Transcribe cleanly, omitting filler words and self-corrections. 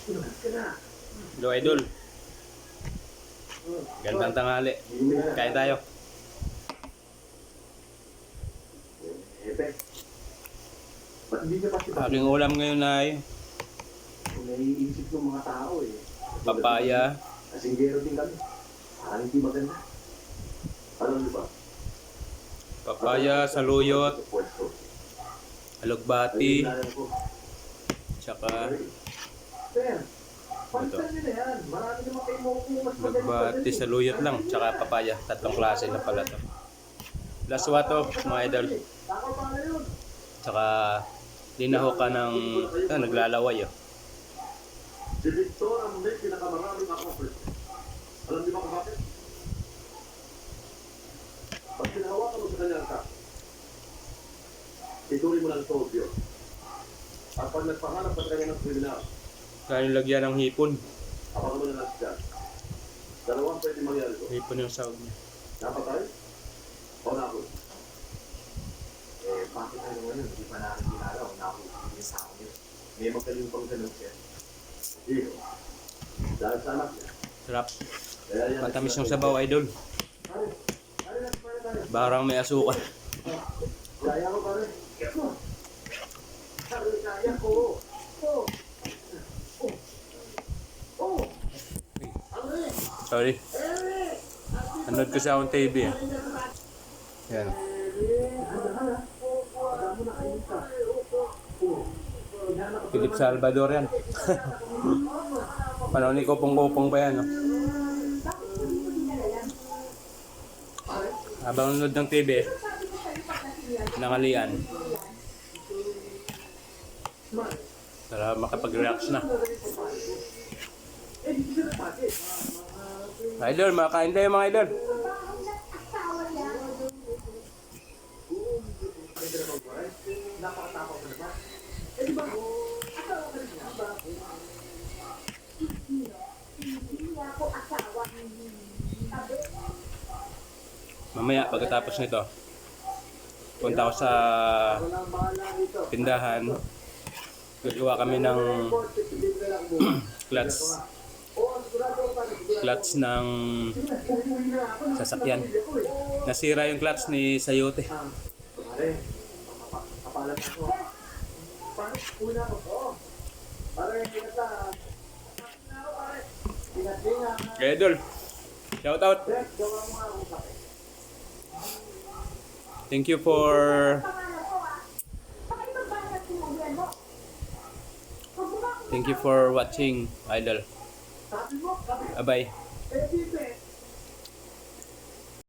Hello, idol. Gandang tanghali. Kain tayo. Aking ulam ngayon ay naiisip ng mga tao eh. papaya, Kasinggero din kami. Parang hindi maganda. Alam niyo ba? papaya, saluyot, alugbati, tsaka Sir, palitan niyo na yan. Marami naman kayo mas alugbati, saluyot lang, tsaka papaya. Tatlong klase na pala to. Last wato, mga idol. Takaw pa na yun. Tsaka dinaho ka ng naglalaway. Oh. Si Victor ang may pinakamaraming accomplishment. Alam niyo ba kung bakit? Pag pinahawakan mo sa kanyang ka, ituloy mo ng sobyo. At pag nagpahanap sa kanya ng kriminal, Kaya nilagyan ng hipon. abangan mo na lang siya. Dalawang pwede mangyari ko. Hipon yung sahog niya. Napatay? O nahuli? Bakit ano ngayon? Hindi pa natin ginalaw. Nakakuli yung tao niya. May magaling pang ganun siya. Hindi. Dahil sa anak niya. Sarap. Kaya yan. Matamis yung sabaw, idol. Barang may asukal. Kaya ko pare. Kaya ko. Oh. Oh. Sorry. Nanood ko sa akong TV. Yan. Philip Salvador yan. Panahon ni Kopong-Kopong pa yan. No? Habang nanood ng TV, nangalian. Para makapag-react na. Idol, makakain tayo mga idol. Mamaya pagkatapos nito, punta ako sa tindahan. Gagawa kami ng clutch ng sasakyan. Nasira yung clutch ni Sayote. Pare, kapalan ako. Pare, una ko po. Pare, kita. Okay, idol. Shout out. Thank you for watching, idol. Bye-bye.